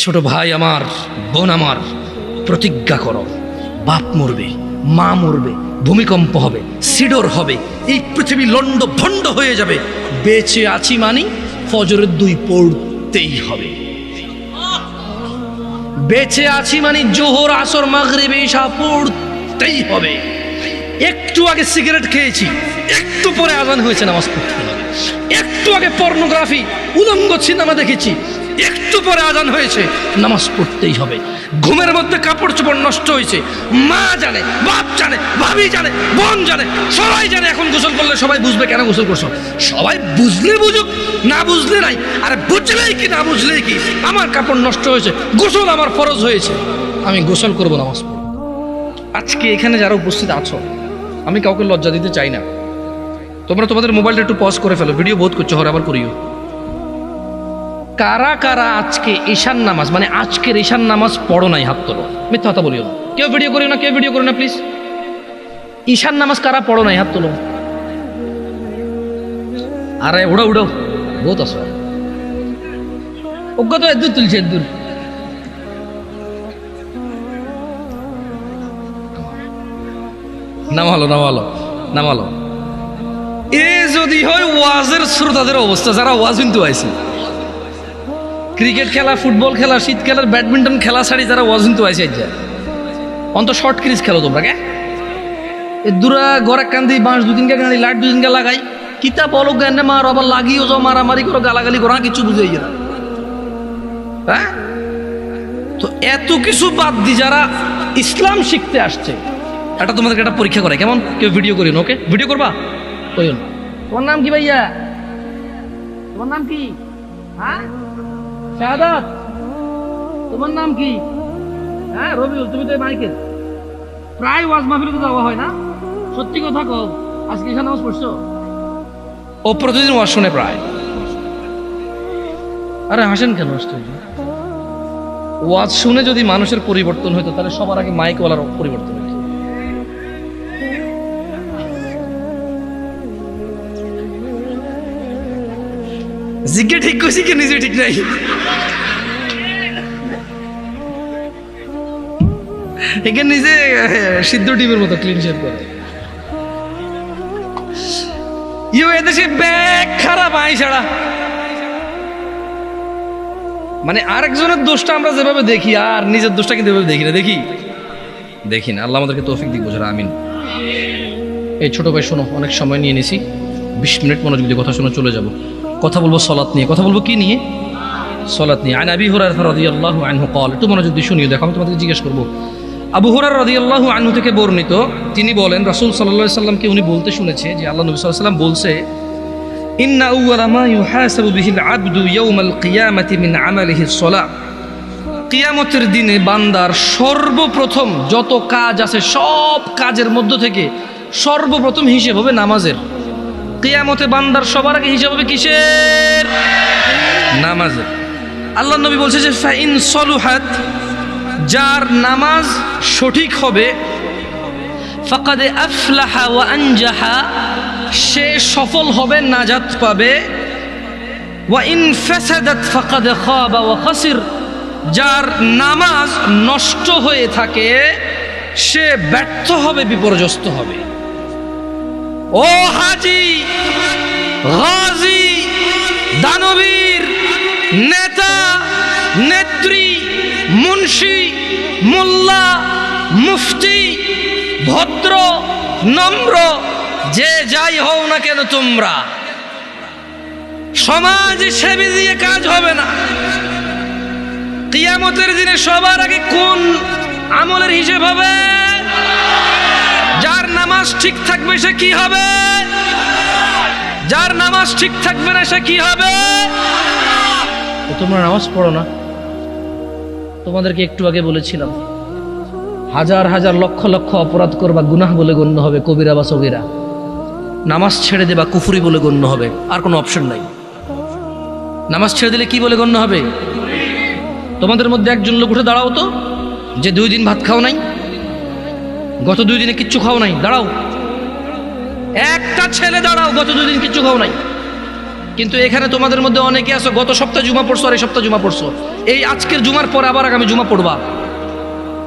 ছোট ভাই আমার, বোন আমার, প্রতিজ্ঞা করো, বাপ মরবে, মা মরবে, ভূমিকম্প হবে, সিডর হবে, এই পৃথিবী লন্ড ভন্ড হয়ে যাবে, বেঁচে আছি মানি ফজরের 2 পড়তেই হবে। বেঁচে আছি মানে জোহর, আসর, মাগরিব, ইশা পড়তেই হবে। একটু আগে সিগারেট খেয়েছি, একটু পরে আজান হয়েছে, নামাজ পড়তে হবে। একটু আগে পর্নোগ্রাফি, উলঙ্গ সিনেমা দেখেছি, একটু পরে আজান হয়েছে, নামাজ পড়তেই হবে। ঘুমের মধ্যে কাপড় চোপড় নষ্ট হয়েছে, মা জানে, বাপ জানে, ভাবি জানে, বোন জানে, সবাই জানে। এখন গোসল করলে সবাই বুঝবে কেন গোসল করছো। সবাই বুঝলে বুঝুক, না বুঝলে নাই। আরে বুঝলেই কি না বুঝলেই কি, আমার কাপড় নষ্ট হয়েছে, গোসল আমার ফরজ হয়েছে, আমি গোসল করবো, নামাজ পড়ব। আজকে এখানে যারা উপস্থিত আছো, আমি কাউকে লজ্জা দিতে চাই না। তোমরা তোমাদের মোবাইলটা একটু পজ করে ফেলো, ভিডিও বোধ করছো, হরে আবার করিও। কারা কারা আজকে ঈশান নামাজ, মানে আজকের ঈশান নামাজ পড়ো নাই? হাত তোলো। মিথ্যা কথা বলিও না, কেউ ভিডিও করিও না, কেউ ভিডিও করো না প্লিজ। ঈশান নামাজ কারা পড়ো নাই? হাত তোলো। আরে উড়ো উড়ো, বহুত আসো, অজ্ঞ তো এদূর তুলছে, এদূর। নামালো নামালো নামালো। এ যদি হয় ওয়াজের শ্রোতাদের অবস্থা, যারা ওয়াজ কিন্তু আইছে, ক্রিকেট খেলা, ফুটবল খেলা, শীত খেলার, ব্যাডমিন্টন খেলা ছাড়ি যারা ওয়াজ কিন্তু আইছে, অন্ত শর্ট ক্রিজ খেলো তোমরা। কে এ দূরা গড়া কান্দি, বাঁশ 2-3 গাড়ি, লাইট 2-3 লাগাই, কিতা বলো জ্ঞানে মার, আবার লাগিও যাও, মারামারি করো, গালাগালি করো, কিছু বুঝাই না। হ্যাঁ, তো এত কিছু বাদ দি যারা ইসলাম শিখতে আসছে, এটা তোমাদেরকে একটা পরীক্ষা করে। কেমন? কেউ ভিডিও করি না, ওকে? ভিডিও করবা? কইও না। তোমার নাম কি ভাইয়া? তোমার নাম কি? হ্যাঁ, শাহাদাত। তোমার নাম কি? হ্যাঁ, রবিউল। তুমি তো মাইকেল, প্রায় ওয়াজ মাহফিলে তো যাওয়া হয় না? সত্যি কথা কও, আজকে ঈশা নামাজ পড়ছো? ও প্রতিদিন ওয়াজ শুনে প্রায়। আরে হাসেন কেন? ওয়াজ শুনে যদি মানুষের পরিবর্তন হইতো, তাহলে সবার আগে মাইকওয়ালার পরিবর্তন হইতো। জিজ্ঞে ঠিক করছি কি নিজে ঠিক নাই? এখানে নিজে সিদ্ধ ডিমের মতো ক্লিন শেভ করে। এদেশে ব্যাগ খারাপ আই ছাড়া, মানে আরেকজনের দোষটা আমরা যেভাবে দেখি, আর নিজের দোষটা কিন্তু এভাবে দেখি না। দেখি না। আল্লাহ আমাদেরকে তৌফিক দিক বোঝার, আমিন। এই ছোট ভাই শোনো, অনেক সময় নিয়ে নিছি, 20 মিনিট মনোযোগ দিয়ে কথা শুনে চলে যাব। কথা বলবো সলাত নিয়ে। কথা বলবো কি নিয়ে? সলাত নিয়ে। আন আবি হুরায়রা রাদিয়াল্লাহু আনহু ক্বাল, একটু মনোযোগ দিয়ে শুনিও, দেখো আমি তোমাদেরকে জিজ্ঞেস করবো। আবু হুরায়রা রাদিয়াল্লাহু আনহু থেকে বর্ণিত, তিনি বলেন রাসূল সাল্লাল্লাহু আলাইহি সাল্লামকে উনি বলতে শুনেছে যে আল্লাহ নবী সাল্লাল্লাহু আলাইহি সাল্লাম বলছে, ইন্না আউওয়ালা মা ইউহাসাবু বিহিল আবদু ইয়াউমাল কিয়ামাতি মিন আমালিহিস সালাহ। কিয়ামতের দিনে বান্দার সর্বপ্রথম যত কাজ আছে, সব কাজের মধ্য থেকে সর্বপ্রথম হিসেব হবে নামাজের। কিয়ামতে বান্দার সবার আগে হিসাব হবে কিসের? নামাজের। আল্লাহ নবী বলছে যে ফাইন সলুহাত, যার নামাজ সঠিক হবে, ফাকাদ আফলাহা ওয়া আনজাহা, সে সফল হবে, নাজাত পাবে। ওয়া ইন ফাসাদাত ফাকাদ খাবা ওয়া খাসির, যার নামাজ নষ্ট হয়ে থাকে সে ব্যর্থ হবে, বিপর্যস্ত হবে। ও হাজি, গাজী, দানবীর, নেতা, নেত্রী, মুন্সি, মোল্লা, মুফতি, ভদ্র, নম্র, যে যাই হও না কেন, তোমরা সমাজ সেবী দিয়ে কাজ হবে না। কিয়ামতের দিনে সবার আগে কোন আমলের হিসেব হবে? যার নামাজ ঠিক থাকবে সে কি হবে? যার নামাজ ঠিক থাকবে না সে কি হবে? তোমরা নামাজ পড়ো না। তোমাদেরকে একটু আগে বলেছিলাম, হাজার হাজার লক্ষ লক্ষ অপরাধ করবা, গুনাহ বলে গণ্য হবে, কবিরা বা সগীরা। নামাজ ছেড়ে দেবা, কুফরি বলে গণ্য হবে, আর কোনো অপশন নাই। নামাজ ছেড়ে দিলে কি বলে গণ্য হবে? তোমাদের মধ্যে একজন লোক উঠে দাঁড়াও তো, যে 2 দিন ভাত খাও নাই, গত 2 দিনে কিচ্ছু খাও নাই, দাঁড়াও। একটা ছেলে দাঁড়াও, গত 2 দিন কিচ্ছু খাও নাই। কিন্তু এখানে তোমাদের মধ্যে অনেকে আছো গত সপ্তাহে জুমা পড়ছো আর এই সপ্তাহে জুমা পড়ছো, এই আজকের জুমার পরে আবার আগামী জুমা পড়বা,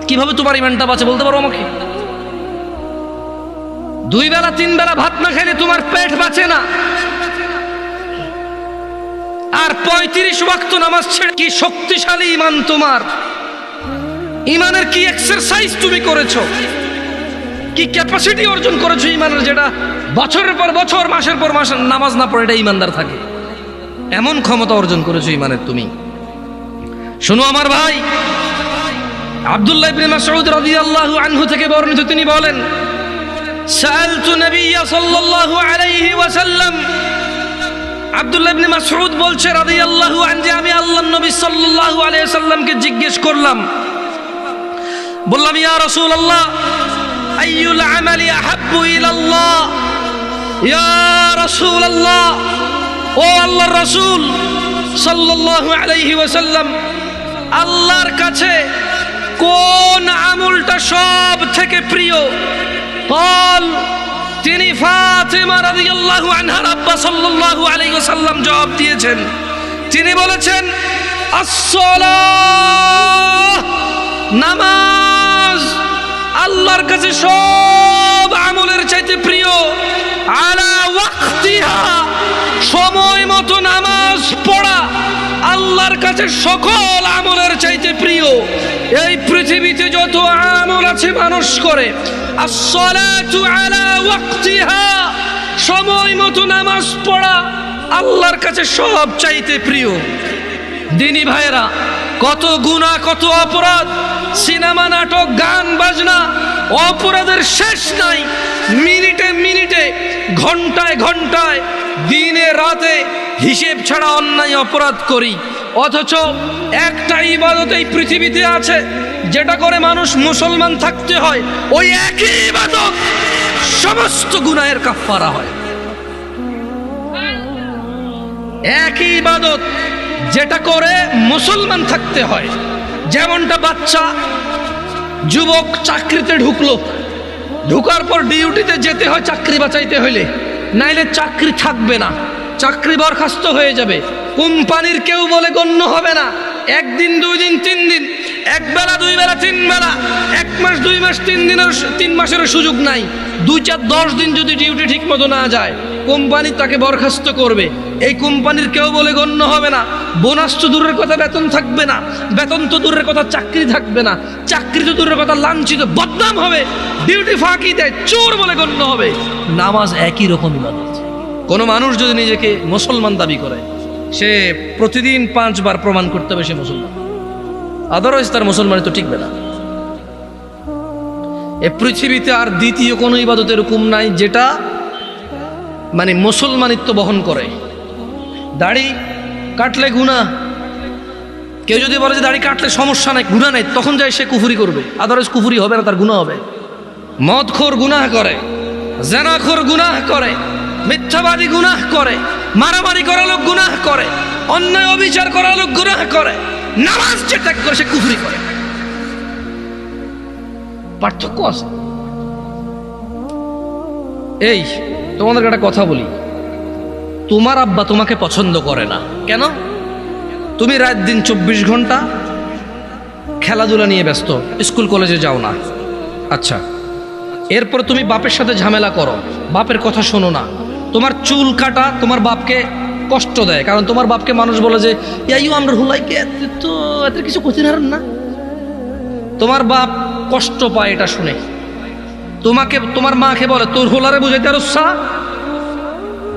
কিভাবে তোমার ইমানটা বাঁচে বলতে পারো আমাকে? 2 বেলা 3 বেলা ভাত না খেলে তোমার পেট বাঁচে না, আর 35 ওয়াক্ত নামাজ ছেড়ে কি শক্তিশালী ইমান তোমার! ইমানের কি এক্সারসাইজ তুমি করেছো, কি ক্যাপাসিটি অর্জন করেছো ইমানের, যেটা বছরের পর বছর মাসের পর মাস নামাজ না পড়ে এটা ইমানদার থাকে, এমন ক্ষমতা অর্জন করেছো ইমানের তুমি। শোনো আমার ভাই, আব্দুল্লাহ ইবনে মাসউদ রাদিয়াল্লাহু আনহু থেকে বর্ণিত, তিনি বলেন, সাআলতু নবিয়্য সাল্লাল্লাহু আলাইহি ওয়াসাল্লাম, আব্দুল্লাহ ইবনে মাসউদ বলছে রাদিয়াল্লাহু আনহু যে আমি আল্লাহর নবী সাল্লাল্লাহু আলাইহি ওয়াসাল্লামকে জিজ্ঞেস করলাম, বললাম, ইয়া রাসূলুল্লাহ আইয়ুল আমালি আহাব্বু ইলাল্লাহ, ইয়া রাসূলুল্লাহ, ও আল্লাহর রাসূল সাল্লাল্লাহু আলাইহি ওয়াসাল্লাম, আল্লাহর কাছে কোন আমলটা সব থেকে প্রিয়? قال, তিনি ফাতিমা রাদিয়াল্লাহু আনহার আব্বা সাল্লাল্লাহু আলাইহি ওয়াসাল্লাম জবাব দিয়েছেন, তিনি বলেছেন, আস-সালাহ, নামাজ আল্লাহর কাছে সব আমলের চাইতে প্রিয়, আলা ওয়াক্তিহা, সময় মতো নামাজ পড়া আল্লাহর কাছে সকল আমলের চাইতে প্রিয়। এই পৃথিবীতে যত আমল আছে মানুষ করে, আস-সালাতু আলা ওয়াক্তিহা, সময় মতো নামাজ পড়া আল্লাহর কাছে সব চাইতে প্রিয়। দিনী ভাইরা, কত গুনাহ, কত অপরাধ, সিনেমা, নাটক, গান বাজনা, অপরাধের শেষ নাই। মিনিটে মিনিটে, ঘন্টায় ঘন্টায়, দিনে রাতে হিসেব ছাড়া অন্যায় অপরাধ করি, অথচ একটা ইবাদত এই পৃথিবীতে আছে যেটা করে মানুষ মুসলমান থাকতে হয়, ওই একই ইবাদত সমস্ত গুনাহের কাফফারা হয়। একই ইবাদত যেটা করে মুসলমান থাকতে হয়, যেমনটা বাচ্চা যুবক চাকরিতে ঢুকলো, ঢুকার পর ডিউটিতে যেতে হয় চাকরি বাঁচাইতে হইলে, নাইলে চাকরি থাকবে না, চাকরি বরখাস্ত হয়ে যাবে, কোম্পানির কেউ বলে গণ্য হবে না। 1 দিন 2 দিন 3 দিন, 1 বেলা 2 বেলা 3 বেলা, 1 মাস 2 মাস 3 মাসের সুযোগ নাই। 2 4 10 দিন যদি ডিউটি ঠিক মতো না যায়, কোম্পানি তাকে বরখাস্ত করবে, এই কোম্পানির কেউ বলে গণ্য হবে না। বোনাস তো দূরের কথা, বেতন থাকবে না, বেতন তো দূরের কথা, চাকরি থাকবে না, চাকরি তো দূরের কথা, লাঞ্ছিত, বদনাম হবে, ডিউটি ফাঁকি দেয়, চোর বলে গণ্য হবে। নামাজ একই রকম ইবাদত। কোনো মানুষ যদি নিজেকে মুসলমান দাবি করে, সে প্রতিদিন 5 বার প্রমাণ করতে হবে সে মুসলমান, আদারওয়াইজ তার মুসলমানি তো টিকবে না। এ পৃথিবীতে আর দ্বিতীয় কোনো ইবাদত এরকম নাই যেটা মানে মুসলমানিত্ব বহন করে। দাড়ি কাটলে গুনাহ, কেউ যদি বলে যে দাড়ি কাটলে সমস্যা নাই, গুনাহ নাই, তখন যায় সে কুফরি করবে, আদারওয়াইজ কুফরি হবে না, তার গুনাহ হবে। মদখোর গুনাহ করে, জেনাখোর গুনাহ করে, মিথ্যাবাদী গুনাহ করে, মারামারি করা লোক গুনাহ করে, অন্যায় অবিচার করা লোক গুনাহ করে, নামাজ যে ত্যাগ করে সে কুফরি করে। পার্থক্য আছে। এই তোমাদেরকে একটা কথা বলি, তোমার আব্বা তোমাকে পছন্দ করে না কেন? তুমি রাত দিন 24 ঘন্টা খেলাধুলা নিয়ে ব্যস্ত, স্কুল কলেজে যাও না, আচ্ছা, এরপর তুমি বাপের সাথে ঝামেলা করো, বাপের কথা শোনো না, তোমার চুল কাটা তোমার বাপকে কষ্ট দেয়, কারণ তোমার বাপকে মানুষ বলে যে ইয়াইও আমরা হুলাইকে তো এত কিছু করতে পারেন না। তোমার বাপ কষ্ট পায় এটা শুনে, তোমাকে তোমার মাকে বলে তোর হোলারে বুঝাইতে আর উৎসাহ,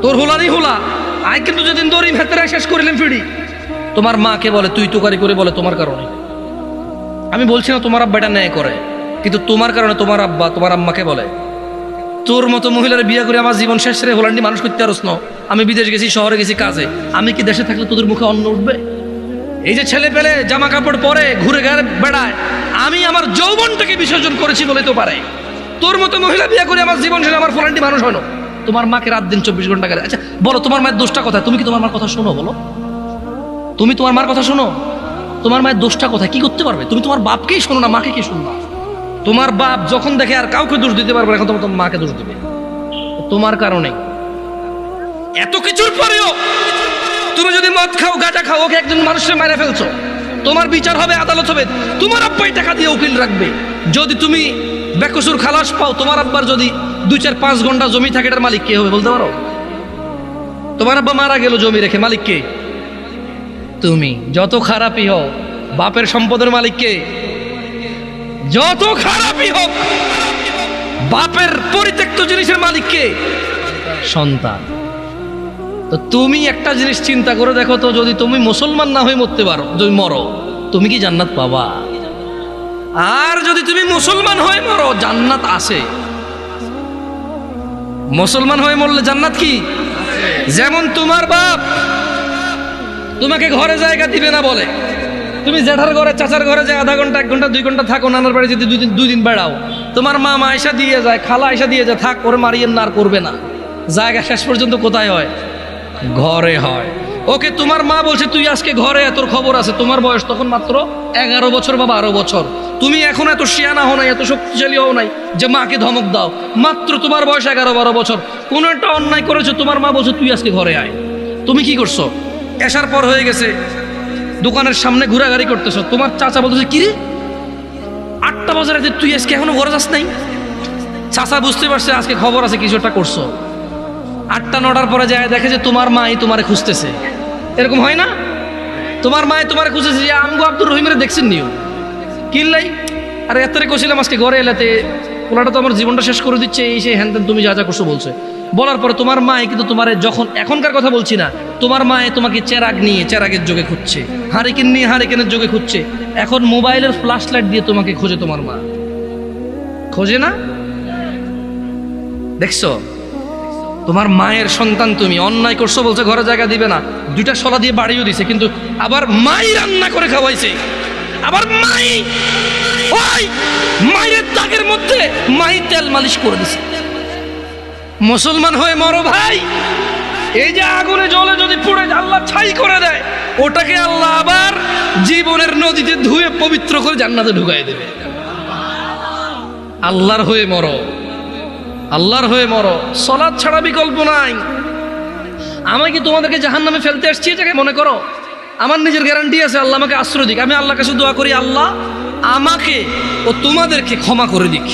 তোর হোলারই হোলা, আই কিন্তু যেদিন দড়ি ভেতরে শেষ করিলাম ফিরি। তোমার মাকে বলে তুই তুকারি করে, বলে তোমার কারণে। আমি বলছি না তোমার আব্বা এটা ন্যায় করে, কিন্তু তোমার কারণে তোমার আব্বা তোমার আম্মাকে বলে তোর মতো মহিলার বিয়ে করে আমার জীবন শেষ রে, হোলান্ডি মানুষ করতে পারস না, আমি বিদেশ গেছি, শহরে গেছি কাজে, আমি কি দেশে থাকলে তোদের মুখে অন্ন উঠবে? এই যে ছেলে পেলে জামা কাপড় পরে ঘুরে ঘাড়ে বেড়ায়, আমি আমার যৌবনটাকে বিসর্জন করেছি বলে তো পারে। তোর মতো মহিলা বিয়ে করে আমার জীবন শেষে আমার ফোলান্ডি মানুষ হয় না। তোমার মাকে রাত দিন 24 ঘন্টা গেলে, আচ্ছা বলো তোমার মায়ের দোষটা কোথায়? তুমি কি তোমার মার কথা শোনো? বলো, তুমি তোমার মার কথা শোনো? তোমার মায়ের দোষটা কোথায়? কি করতে পারবে? তুমি তোমার বাপকেই শোনো না, মাকে কি শুনবা? তোমার বাপ যখন দেখে আর কাউকে দোষ দিতে পারবে না, এখন তোমার মাকে দোষ দিবে তোমার কারণে। এত কিছুর পরেও তুমি যদি মদ খাও, গাঁজা খাও, ওকে একজন মানুষের মেরে ফেলছো, তোমার বিচার হবে, আদালত হবে, তোমার আব্বাই টাকা দিয়ে উকিল রাখবে। যদি তুমি বেকসুর খালাস পাও, তোমার আব্বার যদি 2-4-5 ঘন্টা জমি থাকে, এটার মালিক কে হবে বলতে পারো? তোমার আব্বা মারা গেল জমি রেখে, মালিক কে? তুমি। যত খারাপই হও, বাপের সম্পদের মালিক কে? যত খারাপই হোক, বাপের পরিত্যক্ত জিনিসের মালিক কে? সন্তান। তো তুমি একটা জিনিস চিন্তা করে দেখো তো, যদি তুমি মুসলমান না হয়ে মরতে পারো, যদি মরো, তুমি কি জান্নাত পাবা? আর যদি তুমি মুসলমান হয়ে মরো, জান্নাত আছে। মুসলমান হয়ে মরলে জান্নাত কি? যেমন তোমার বাপ তোমাকে ঘরে জায়গা দিবে না বলে, তুমি জেঠার ঘরে, চাচার ঘরে যে আধা ঘন্টা, 1 ঘন্টা, 2 ঘন্টা থাকো, নানার বাড়ি যদি 2 দিন বেড়াও, তোমার মা আয়সা দিয়ে যায়, খালা আয়সা দিয়ে যায়, থাক ওরে মারিয়েন না, আর করবে না। জায়গা শেষ পর্যন্ত কোথায় হয়? ঘরে হয়। ওকে তোমার মা বলছে তুই আজকে ঘরে, তোর খবর আছে। তোমার বয়স তখন মাত্র 11 বছর বা 12 বছর। তুমি এখন এত শিয়ানা হও নাই, এত শক্তিশালী হও নাই যে মাকে ধমক দাও। মাত্র তোমার বয়স 11-12 বছর। কোনো একটা অন্যায় করেছো, তোমার মা বলছে তুই আজকে ঘরে আয়। তুমি কি করছো? এসার পর হয়ে গেছে, দোকানের সামনে ঘোরাঘুরি করতেছো। তোমার চাচা বলতেছে কি রে, 8টা বাজে রাতে তুই আজকে এখনো ঘরে যাস নাই? চাচা বুঝতে পারছে আজকে খবর আছে, কিছু একটা করছো। 8টা-9টার পরে যায় দেখে যে তোমার মাই তোমারে খুঁজতেছে। এরকম হয় না? তোমার মায় তোমারে খুঁজতেছে যে আমগো আব্দুর রহিমের দেখছেন নিও কিনলাই, আরে এতরে কছিলাম আজকে ঘরে এলাতে, ওনাটা তো আমার জীবনটা শেষ করে দিচ্ছে, এই সেই হ্যান তুমি যা যা করছো বলছে। বলার পরে তোমার মায় কিন্তু তোমার, যখন এখনকার কথা বলছি না, তোমার মায়ে তোমাকে চেরাগ নিয়ে চেরাগের যোগে খুঁজছে, হারিকেন নিয়ে হারিকেনের যোগে খুঁজছে। এখন মোবাইলের ফ্ল্যাশ লাইট দিয়ে তোমাকে খোঁজে, তোমার মা খোঁজে না? দেখছো, তোমার মায়ের সন্তান তুমি, অন্যায় করছো বলছে ঘরে জায়গা দিবে না, 2টা শলা দিয়ে বাড়িও দিছে, কিন্তু আবার মাই রান্না করে খাওয়াইছে, আবার মাই ওই মায়ের দাগের মধ্যে মাই তেল মালিশ করে দিছে। মুসলমান হয়ে মরো ভাই। এই যে আগুনে জলে যদি পুড়ে আল্লাহ ছাই করে দেয়, ওটাকে আল্লাহ আবার জীবনের নদীতে ধুয়ে পবিত্র করে জান্নাতে ঢুকাই দেবে। আল্লাহর হয়ে মরো, আল্লাহর হয়ে মরো। সালাত ছাড়া বিকল্প নাই। আমি কি তোমাদেরকে জাহান্নামে ফেলতে আসছি এটাকে মনে করো? আমার নিজের গ্যারান্টি আছে, আল্লাহ আমাকে আশ্রয় দিক। আমি আল্লাহর কাছে দোয়া করি, আল্লাহ আমাকে ও তোমাদেরকে ক্ষমা করে দিক।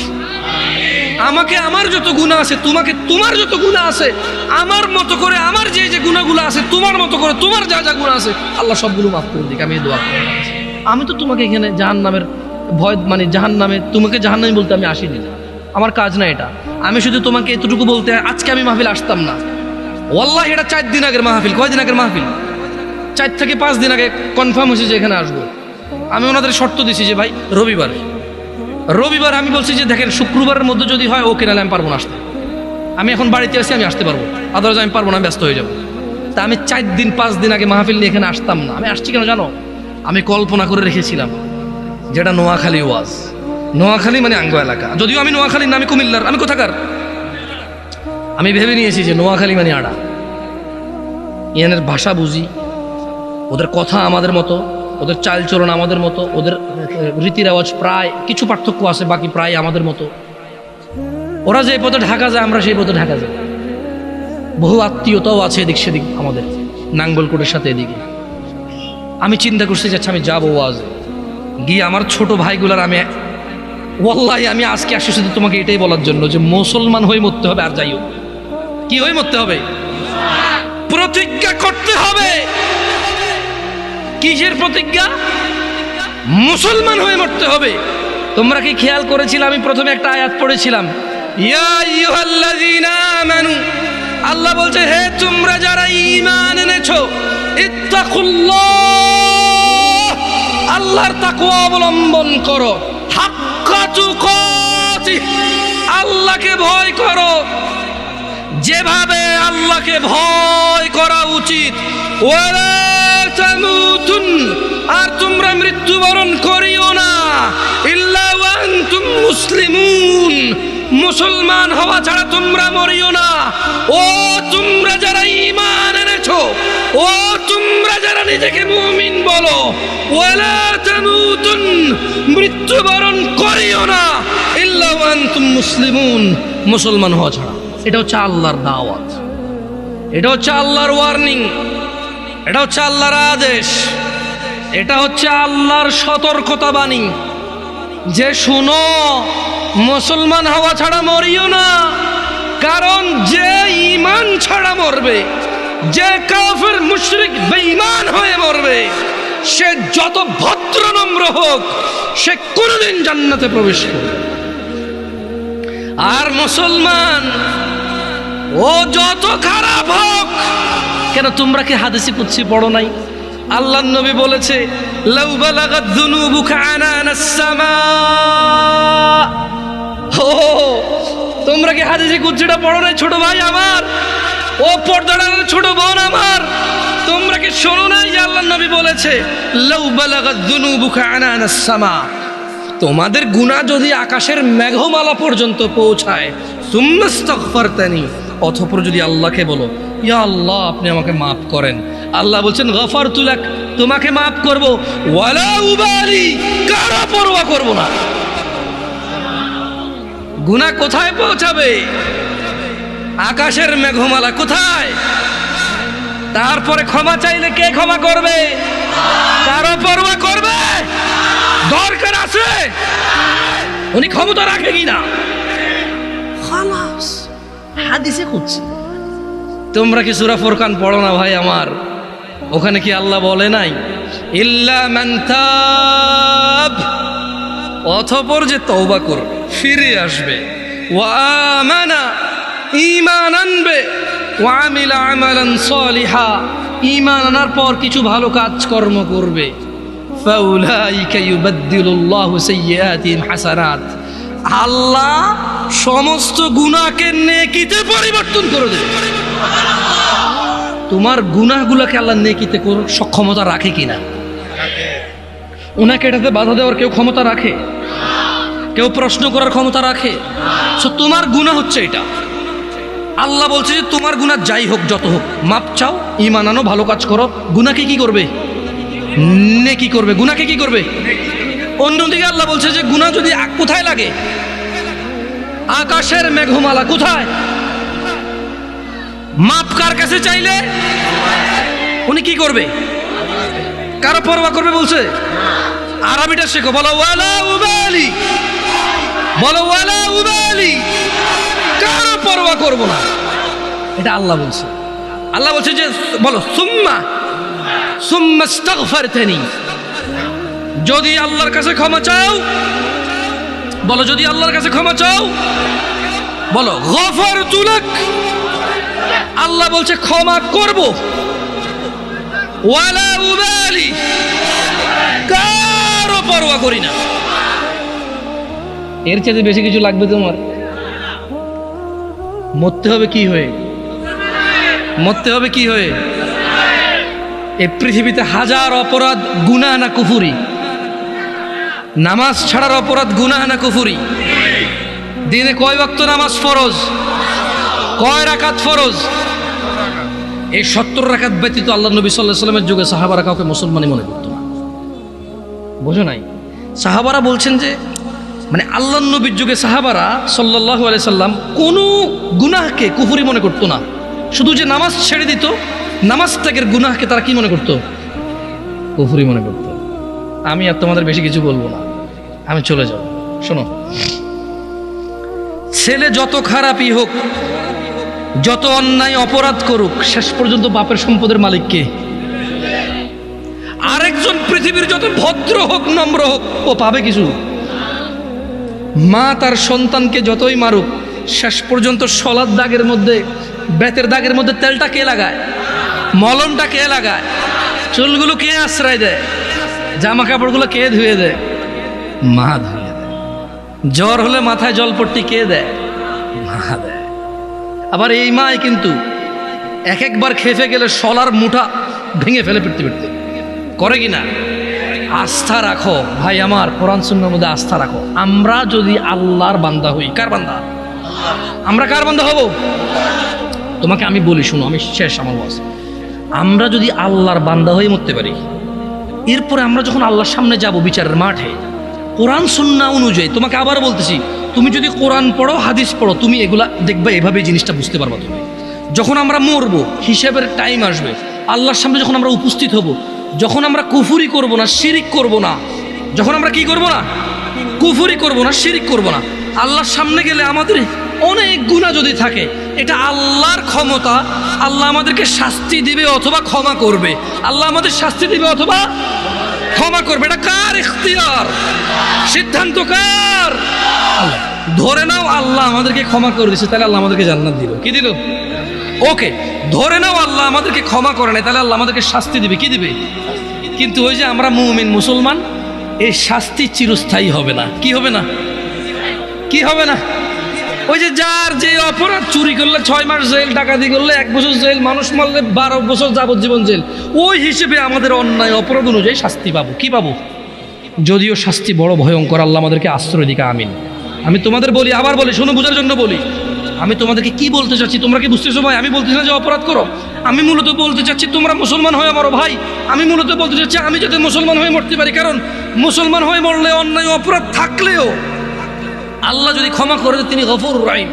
আমাকে আমার যত গুনাহ আছে, তোমাকে তোমার যত গুনাহ আছে, আমার মতো করে আমার যে যে গুনাহগুলো আছে, তোমার মতো করে তোমার যা যা গুনাহ আছে, আল্লাহ সবগুলো মাফ করে দিক। আমি এই দোয়া করি। আমি তো তোমাকে এখানে জাহান্নামের ভয়, মানে জাহান্নামে, তোমাকে জাহান্নামী বলতে আমি আসিনি, আমার কাজ না এটা। আমি শুধু তোমাকে এতটুকু বলতে, আজকে আমি মাহফিল আসতাম না, ওয়াল্লাহি এটা 4 দিন আগের মাহফিল। কয়দিন আগের মাহফিল? 4 থেকে 5 দিন আগে কনফার্ম হয়েছে যে এখানে আসবো। আমি ওনাদের শর্ত দিছি যে ভাই রবিবার আমি বলছি যে দেখেন শুক্রবারের মধ্যে যদি হয় ওকে, নাহলে আমি পারবো না আসতে। আমি এখন বাড়িতে আছি, আমি আসতে পারবো, আদারওয়াইজ আমি পারবো না, ব্যস্ত হয়ে যাবো। তা আমি 4 দিন 5 দিন আগে মাহফিল নিয়ে এখানে আসতাম না। আমি আসছি কেন জানো? আমি কল্পনা করে রেখেছিলাম যেটা নোয়াখালী ওয়াজ। নোয়াখালী মানে আঙ্গ এলাকা, যদিও আমি নোয়াখালী না, আমি কুমিল্লার। আমি কোথাকার? আমি ভেবে নিয়েছি যে নোয়াখালী মানে আড়া। ইয়ানের ভাষা বুঝি, ওদের কথা আমাদের মতো, ওদের চালচলন আমাদের মতো, ওদের রীতি রেওয়াজ প্রায় কিছু পার্থক্য আছে, বাকি প্রায় আমাদের মতো। ওরা যে পথে ঢাকা যায়, আমরা সেই পথে ঢাকা যাই। বহু আত্মীয়তাও আছে এদিক সেদিক আমাদের, নাঙ্গলকোটের সাথে এদিকে। আমি চিন্তা করছি যে আচ্ছা আমি যাবো ওয়াজ গিয়ে আমার ছোট ভাইগুলার, আমি ওয়াল্লাহি আমি আজকে আসছি শুধু তোমাকে এটাই বলার জন্য যে মুসলমান হয়ে মরতে হবে। আর যাইও কি হয়ে মরতে হবে? প্রতিজ্ঞা করতে হবে। কিসের প্রতিজ্ঞা? মুসলমান হয়ে মরতে হবে। তোমরা কি খেয়াল করেছিলে আমি প্রথমে একটা আয়াত পড়েছিলাম, ইয়া আইয়ুহাল্লাযীনা আমানু, আল্লাহ বলছে হে তোমরা যারা ঈমান এনেছো, ইত্তাকুল্লাহ, আল্লাহর তাকওয়া অবলম্বন করো, হাক্কা তুকাতিহ, আল্লাহকে ভয় করো যেভাবে আল্লাহকে ভয় করা উচিত। ওয়ালা তামুতুন, আর তোমরা মৃত্যুবরণ করিও না, ইল্লা ওয়া আনতুম মুসলিমুন, মুসলমান হওয়া ছাড়া তোমরা মরিও না। ও তোমরা যারা ঈমান এনেছো, ও তোমরা যারা নিজেকে মুমিন বলো, ওয়ালা তামুতুন, মৃত্যুবরণ করিও না, ইল্লা ওয়া আনতুম মুসলিমুন, মুসলমান হওয়া ছাড়া। এটা হচ্ছে আল্লাহর দাওয়াত। এটা হচ্ছে আল্লাহর ওয়ার্নিং, এটা হচ্ছে আল্লাহর আদেশ, এটা হচ্ছে আল্লাহর সতর্কতা বাণী যে শুনো, মুসলমান হওয়া ছাড়া মরিও না। কারণ যে ঈমান ছাড়া মরবে, যে কাফের মুশরিক বেঈমান হয়ে মরবে, সে যত ভদ্র নম্র হোক, সে কোনোদিন জান্নাতে প্রবেশ করবে। আর মুসলমান ও যত খারাপ হোক কেন, তোমরা কি হাদিসে কুদসি পড়ো নাই? আল্লাহর নবী বলেছে, লাউ বালাগাত যুনুবুকা আনানাস সামা। ও তোমরা কি হাদিসে কুদসিটা পড়ো নাই ছোট ভাই আমার, ও পর্দার ছোট বোন আমার? তোমরা কি শোনো নাই যে আল্লাহর নবী বলেছে, লাউ বালাগাত যুনুবুকা আনানাস সামা, তোমাদের গুনাহ যদি আকাশের মেঘমালা পর্যন্ত পৌঁছায়, সুম্মাস্তাগফারতানি, অতঃপর যদি আল্লাহকে বলো, ইয়া আল্লাহ আপনি আমাকে মাফ করেন, আল্লাহ বলছেন গফারতু লাক, তোমাকে মাফ করব, ওয়ালা উবালি, কারো পরোয়া করব না। গুনাহ কোথায় পৌঁছাবে? আকাশের মেঘমালা কোথায়? তারপরে ক্ষমা চাইলে কে ক্ষমা করবে? কারো পরোয়া করবে? দরকার আছে উনি ক্ষমতা রাখে কিনা, খালাস হাদিসে কুদসি। তোমরা কি সূরা ফুরকান পড়ো না ভাই আমার? ওখানে কি আল্লাহ বলে নাই, ইল্লা মান তাব, অতঃপর যে তওবা করবে, ফিরে আসবে, ওয়া আমানা, ঈমান আনবে, ওয়া আমিলা আমালান সালিহা, ঈমান আনার পর কিছু ভালো কাজকর্ম করবে, ফাউলাইকা ইউবাদদিলুল্লাহু সাইয়্যাতিহিম হাসানাত, আল্লাহ সমস্ত গুনাহকে নেকিতে পরিবর্তন করে দেবে। তোমার গুনাহগুলোকে আল্লাহ নেকিতে করার সক্ষমতা রাখে কিনা? ওনাকে এটাতে বাধা দেওয়ার কেউ ক্ষমতা রাখে? কেউ প্রশ্ন করার ক্ষমতা রাখে? তোমার গুনাহ হচ্ছে এটা, আল্লাহ বলছে যে তোমার গুনাহ যাই হোক, যত হোক, মাপ চাও, ঈমান আনো, ভালো কাজ করো, গুনাহকে কি করবে? নেকি করবে। গুনাহকে কি করবে? অন্যদিকে আল্লাহ বলছে যে গুনাহ যদি কোথায় লাগে? আকাশের মেঘমালা কোথায়? মাপ কার কাছে চাইলে উনি কি করবে? কারো পরোয়া করবে বলছে? আরবিটা শেখো, বলো ওয়ালা উবালি, বলো ওয়ালা উবালি, কারো পরোয়া করব না, এটা আল্লাহ বলছে। আল্লাহ বলছে যে বলো সুম্মাস্তাগফারতানি, যদি আল্লাহর কাছে ক্ষমা চাও, বলো যদি আল্লাহর কাছে ক্ষমা চাও, বলো গফারতু লাক, আল্লাহ বলছে ক্ষমা করব, ওয়ালা উবালি, কারো পরোয়া করি না। এর চেয়ে বেশি কিছু লাগবে তোমার? মরতে হবে কি হয়ে? মরতে হবে কি হয়ে? এই পৃথিবীতে হাজার অপরাধ, গুনাহ না কুফরি? নামাজ ছাড়ার অপরাধ গুনাহ না কুফরি? দিনে কয় ওয়াক্ত নামাজ ফরজ? কয় রাকাত ফরজ? এই 70 রাকাত ব্যতীত আল্লাহ নবী সাল্লাল্লাহু আলাইহি ওয়াসাল্লামের যুগে সাহাবারা কাউকে মুসলমানই মনে করতো না। বোঝো নাই? সাহাবারা বলছেন যে মানে আল্লাহ নবীর যুগে সাহাবারা সাল্লাল্লাহু আলাইহি সাল্লাম কোনো গুনাহকে কুফরি মনে করতো না, শুধু যে নামাজ ছেড়ে দিত, নামাজ ত্যাগের গুনাহকে তারা কি মনে করতো? কুফরি মনে করতো। আমি আর তোমাদের বেশি কিছু বলবো না, আমি চলে যাব। শোনো, ছেলে যত খারাপই হোক, যত অন্যায় অপরাধ করুক, শেষ পর্যন্ত বাপের সম্পদের মালিক কে? আরেকজন পৃথিবীর যত ভদ্র হোক, নম্র হোক, ও পাবে কিছু? মা তার সন্তানকে যতই মারুক, শেষ পর্যন্ত সলার দাগের মধ্যে, বেতের দাগের মধ্যে তেলটা কে লাগায়? মলমটা কে লাগায়? চুলগুলো কে আশ্রয় দেয়? জামা কাপড়গুলো কে ধুয়ে দেয়? মা ধুয়ে দেয়। জ্বর হলে মাথায় জলপট্টি কে দেয়? মা দেয়। আবার এই মাই কিন্তু এক একবার খেপে গেলে শলার মুঠা ভেঙে ফেলে পিটতে পিটতে, করে কিনা? আস্থা রাখো ভাই আমার, কোরআন সুন্নাহর মধ্যে আস্থা রাখো। আমরা যদি আল্লাহর বান্দা হই, কার বান্দা? আমরা কার বান্দা হব? তোমাকে আমি বলি, শুনো, আমি শেষ আমার ওয়াজ। আমরা যদি আল্লাহর বান্দা হয়ে মরতে পারি, এরপরে আমরা যখন আল্লাহর সামনে যাব বিচারের মাঠে, কোরআন সুন্নাহ অনুযায়ী, তোমাকে আবার বলতেছি, তুমি যদি কোরআন পড়ো, হাদিস পড়ো, তুমি এগুলা দেখবা, এভাবে জিনিসটা বুঝতে পারবা। যখন আমরা মরব, হিসেবের টাইম আসবে, আল্লাহর সামনে যখন আমরা উপস্থিত হব, যখন আমরা কুফরি করব না, শিরিক করব না, যখন আমরা কি করব না, কুফরি করব না, শিরিক করব না, আল্লাহর সামনে গেলে আমাদের অনেক গুনাহ যদি থাকে, এটা আল্লাহর ক্ষমতা। আল্লাহ আমাদেরকে শাস্তি দিবে অথবা ক্ষমা করবে। আল্লাহ আমাদের শাস্তি দিবে অথবা ক্ষমা করবে। এটা কার ইখতিয়ার? সিদ্ধান্ত কার? আল্লাহ। ধরে নাও আল্লাহ আমাদেরকে ক্ষমা করে দিয়েছে, তাহলে আল্লাহ আমাদেরকে জান্নাত দিল। কি দিল? ওকে। ধরে নাও আল্লাহ আমাদেরকে ক্ষমা করে নাই, তাহলে আল্লাহ আমাদেরকে শাস্তি দিবে। কি দিবে? কিন্তু ওই যে আমরা মুমিন মুসলমান, এই শাস্তি চিরস্থায়ী হবে না। কি হবে না? কি হবে না? ওই যে যার যে অপরাধ, চুরি করলে 6 মাস জেল, ডাকাতি করলে 1 বছর জেল, মানুষ মারলে 12 বছর যাবজ্জীবন জেল, ওই হিসেবে আমাদের অন্যায় অপরাধ অনুযায়ী শাস্তি পাবো। কি পাবো? যদিও শাস্তি বড় ভয়ঙ্কর, আল্লাহ আমাদেরকে আশ্রয় দিকে। আমিন। আমি তোমাদের বলি, আবার বলি, শোনো, বোঝার জন্য বলি। আমি তোমাদেরকে কি বলতে চাচ্ছি তোমরা কি বুঝতেছো ভাই? আমি বলতেছি না যে অপরাধ করো, আমি মূলত বলতে চাচ্ছি তোমরা মুসলমান হয়ে মরো ভাই। আমি মূলত বলতে চাচ্ছি আমি যাতে মুসলমান হয়ে মরতে পারি, কারণ মুসলমান হয়ে মরলে অন্যায় অপরাধ থাকলেও আল্লাহ যদি ক্ষমা করে তিনি গফুরুর রহিম,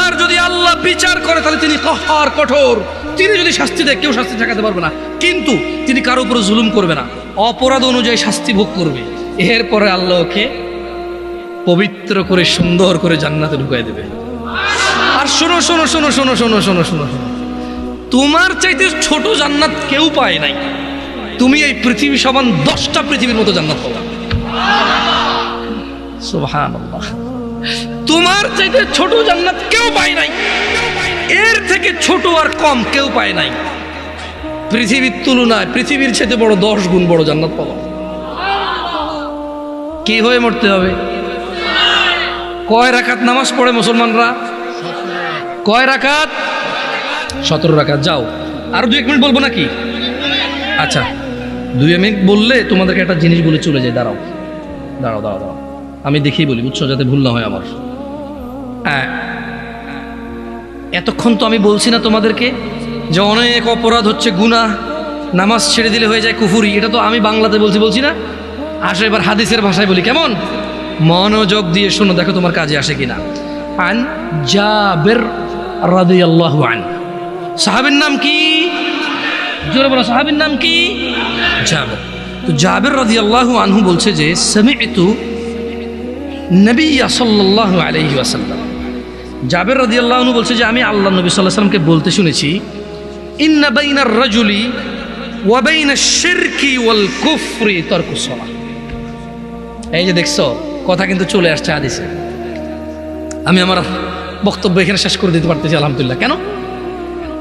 আর যদি আল্লাহ বিচার করে তাহলে তিনি কাহ্হার, কঠোর। তিনি যদি শাস্তি দেয় কেউ শাস্তি ঠেকাতে পারবে না, কিন্তু তিনি কারো উপরে জুলুম করবে না, অপরাধ অনুযায়ী শাস্তি ভোগ করবে। এরপরে আল্লাহ ওকে পবিত্র করে সুন্দর করে জান্নাতে ঢুকাই দেবে। আর শোনো শোনো শোনো শোনো শোনো শোনো শোনো শোনো, তোমার চাইতে ছোট জান্নাত কেউ পায় নাই। তুমি এই পৃথিবী সমান 10টা পৃথিবীর মতো জান্নাত পাবা। সুবহানাল্লাহ। তোমার চাইতে ছোট জান্নাত কেউ পায় নাই, এর থেকে ছোট আর কম কেউ পায় নাই। পৃথিবীর তুলনায় পৃথিবীর চাইতে বড় 10 গুণ বড় জান্নাত পাবা। কি হয়ে মরতে হবে? কয় রাকাত নামাজ পড়ে মুসলমানরা? কয় রাকাত? 17 রাকাত। যাও, আরো 2-1 মিনিট বলবো নাকি? আচ্ছা, 2 মিনিট বললে তোমাদেরকে একটা জিনিস বলে চলে যায়। দাঁড়াও দাঁড়াও দাঁড়াও দাঁড়াও, আমি দেখেই বলি, বুঝছো, যাতে ভুল না হয় আমার। হ্যাঁ, এতক্ষণ তো আমি বলছি না তোমাদেরকে যে অনেক অপরাধ হচ্ছে গুনাহ, নামাজ ছেড়ে দিলে হয়ে যায় কুফরি। এটা তো আমি বাংলাতে বলছি না। আসো এবার হাদিসের ভাষায় বলি, কেমন? মনোযোগ দিয়ে শোনো, দেখো তোমার কাজে আসে কিনা। আন জাবের রাদিয়াল্লাহু আনহু, সাহাবীর নাম কি? জোরে বলো, সাহাবীর নাম কি? জাবের। তো জাবের রাদিয়াল্লাহু আনহু বলছে যে সামি'তু নবী সাল্লাল্লাহু আলাইহি ওয়াসাল্লাম, জাবের রাদিয়াল্লাহু আনহু বলছে যে আমি আল্লাহ নবী সাল্লাল্লাহু আলাইহি ওয়াসাল্লামকে বলতে শুনেছি, ইন্না বাইনার রাজুলি ওয়া বাইনাশ শিরকি ওয়াল কুফরি তারকুস সালাহ। এই যে দেখছো, কথা কিন্তু চলে আসছে হাদিসে। আমি আমার বক্তব্য এখানে শেষ করে দিতে পারতেছি আলহামদুলিল্লাহ। কেন?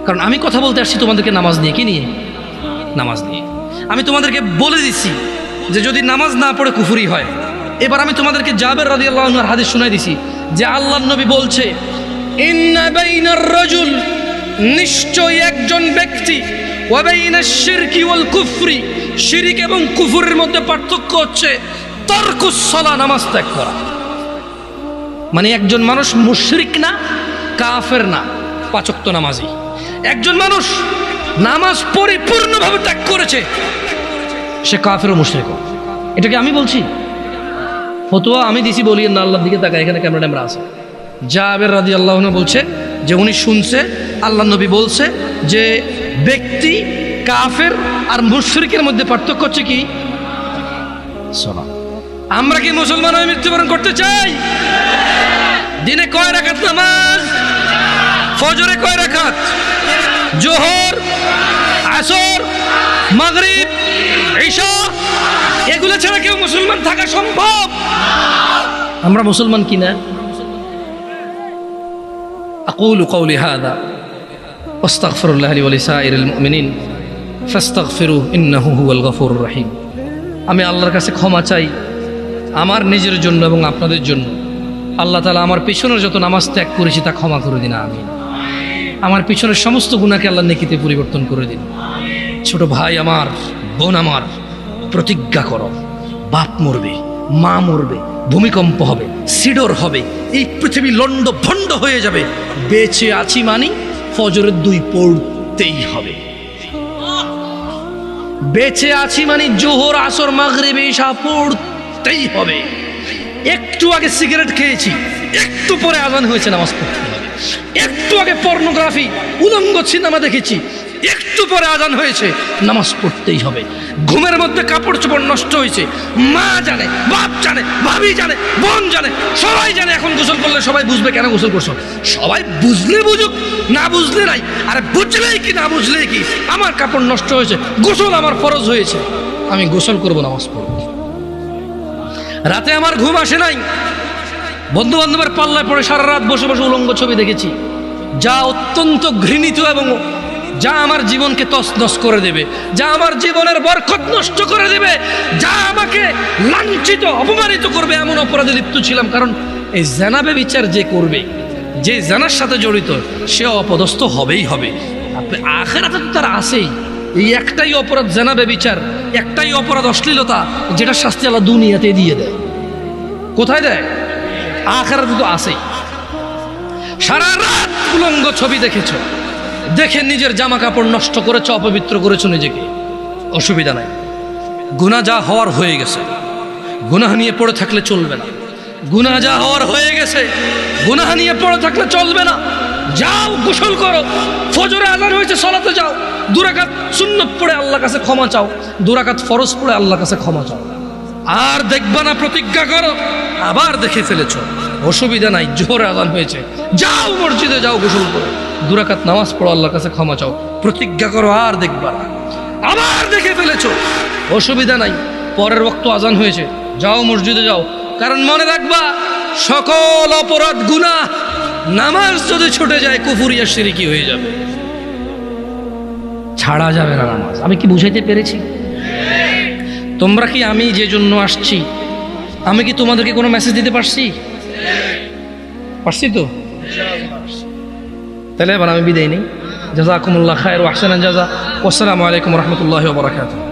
কারণ আমি কথা বলতে আসছি তোমাদেরকে নামাজ নিয়ে। কি নিয়ে? নামাজ নিয়ে। আমি তোমাদেরকে বলে দিচ্ছি যে যদি নামাজ না পড়ে কুফরি হয়। এবার আমি তোমাদেরকে জাবের রাদিয়াল্লাহু আনহুর হাদিস শুনাই দিছি যে আল্লাহর নবী বলছে, ইন্না বাইনার রাজুল, নিশ্চয়ই একজন ব্যক্তি, ওয়া বাইনাশ শিরকি ওয়াল কুফরি, শিরক এবং কুফরের মধ্যে পার্থক্য হচ্ছে তারকুস সালাহ, নামাজ ত্যাগ করা। মানে একজন মানুষ মুশরিক না, কাফের না, 5 ওয়াক্ত নামাজি। একজন মানুষ নামাজ পরিপূর্ণভাবে ত্যাগ করেছে, সে কাফের ও মুশরিক। এটাকে আমি বলছি, ফতোয়া আমি দিছি, বলি না। আল্লাহর দিকে তাকায়, এখানে ক্যামেরা আছে। জাবের রাদিয়াল্লাহু আনহু বলছে যে উনি শুনছে আল্লাহর নবী বলছে যে ব্যক্তি কাফের আর মুশরিকের মধ্যে পার্থক্য হচ্ছে কি? সালাত। আমরা কি মুসলমান হয়ে মৃত্যুবরণ করতে চাই? দিনে কয় রাকাত নামাজ? ফজরে কয় রাকাত? জোহর, আসর, মাগরিব, ইশা, এগুলো ছাড়া কেউ মুসলমান থাকা সম্ভব? আমরা মুসলমান কিনা? আকুলু কওলি হাযা ওয়াস্তাগফিরুল্লাহ লি ওয়া লিসাইরিল মুমিনিন ফাস্তাগফিরুহু ইন্নাহু হুয়াল গফুরুর রহিম। আমি আল্লাহর কাছে ক্ষমা চাই আমার নিজের জন্য এবং আপনাদের জন্য। আল্লাহ তাআলা আমার পিছনের যত নামাজ ত্যাগ করেছি তা ক্ষমা করে দিন, আমিন। আমার পিছনের সমস্ত গুনাহকে আল্লাহ নেকিতে পরিবর্তন করে দিন। ছোট ভাই আমার, বোন আমার, প্রতিজ্ঞা করো, বাপ মরবে, মা মরবে, ভূমিকম্প হবে, সিডর হবে, এই পৃথিবী লন্ড ভন্ড হয়ে যাবে, বেঁচে আছি মানি ফজরের 2 পড়তেই হবে। বেঁচে আছি মানে জোহর, আসর, মাগরিব, ইশা পড়তেই হবে। একটু আগে সিগারেট খেয়েছি, একটু পরে আযান হয়েছে, নামাজ পড়তে হবে। একটু আগে পর্নোগ্রাফি উলঙ্গ সিনেমা দেখেছি, একটু পরে আজান হয়েছে, নামাজ পড়তেই হবে। ঘুমের মধ্যে কাপড় চোপড় নষ্ট হয়েছে, মা জানে, বাপ জানে, ভাবি জানে, বোন জানে, সবাই জানে। এখন গোসল করলে সবাই বুঝবে কেন গোসল করছো। সবাই বুঝলে বুঝুক, না বুঝলে নাই। আরে বুঝলেই কি না বুঝলেই কি, আমার কাপড় নষ্ট হয়েছে, গোসল আমার ফরজ হয়েছে, আমি গোসল করবো, নামাজ পড়ব। রাতে আমার ঘুম আসে নাই, বন্ধু বান্ধবের পাল্লায় পড়ে সারা রাত বসে বসে উলঙ্গ ছবি দেখেছি, যা অত্যন্ত ঘৃণিত এবং যা আমার জীবনকে তছনছ করে দেবে, যা আমার জীবনের বরকত নষ্ট করে দেবে, যা আমাকে লাঞ্ছিত অপমানিত করবে, এমন অপরাধে লিপ্ত ছিলাম। কারণ এই জানাবে বিচার যে করবে, যে জানার সাথে জড়িত, সে অপদস্থ হবেই হবে। আপনি আখিরাতে তো তার আছেই। এই একটাই অপরাধ জানাবে বিচার, একটাই অপরাধ অশ্লীলতা, যেটা শাস্তি আল্লাহ দুনিয়াতে দিয়ে দেয়। কোথায় দেয়? আখিরাতে তো আছেই। সারা রাত উলঙ্গ ছবি দেখেছো, দেখে নিজের জামা কাপড় নষ্ট করেছো, অপবিত্র করেছো নিজেকে, অসুবিধা নাই। গুনাহ যা হওয়ার হয়ে গেছে, গুনাহ নিয়ে পড়ে থাকলে চলবে না। গুনাহ যা হওয়ার হয়ে গেছে, গুনাহ নিয়ে পড়ে থাকলে চলবে না। যাও গোসল করো, ফজরে আযান হয়েছে, সালাতে যাও, 2 রাকাত সুন্নত পড়ে আল্লাহর কাছে ক্ষমা চাও, 2 রাকাত ফরজ পড়ে আল্লাহর কাছে ক্ষমা চাও। আর দেখবা না, প্রতিজ্ঞা করো। আবার দেখে ফেলেছো, অসুবিধা নাই, জোহরে আযান হয়েছে, যাও মসজিদে যাও, গোসল করো, 2 রাকাত নামাজ পড়ো, আল্লাহর কাছে ক্ষমা চাও, প্রতিজ্ঞা করো, আর দেখবা না। আবার দেখে ফেলেছো, অসুবিধা নাই, পরের ওয়াক্ত আযান হয়েছে, যাও মসজিদে যাও। কারণ মনে রাখবা, সকল অপরাধ গুনাহ নামাজ যদি ছুটে যায় কুফরিয়া শিরকি হয়ে যাবে, ছাড়া যাবে না নামাজ। আমি কি বুঝাইতে পেরেছি? তোমরা কি, আমি যে জন্য আসছি, আমি কি তোমাদেরকে কোনো মেসেজ দিতে পারছি? পারছি তো? তাহলে এবার আমি বিদায় নেই। জাযাকুমুল্লাহ খায়র ওয়া আহসানাল জাযা। ওয়াসসালামু আলাইকুম ওয়া রাহমাতুল্লাহি ওয়া বারাকাতুহু।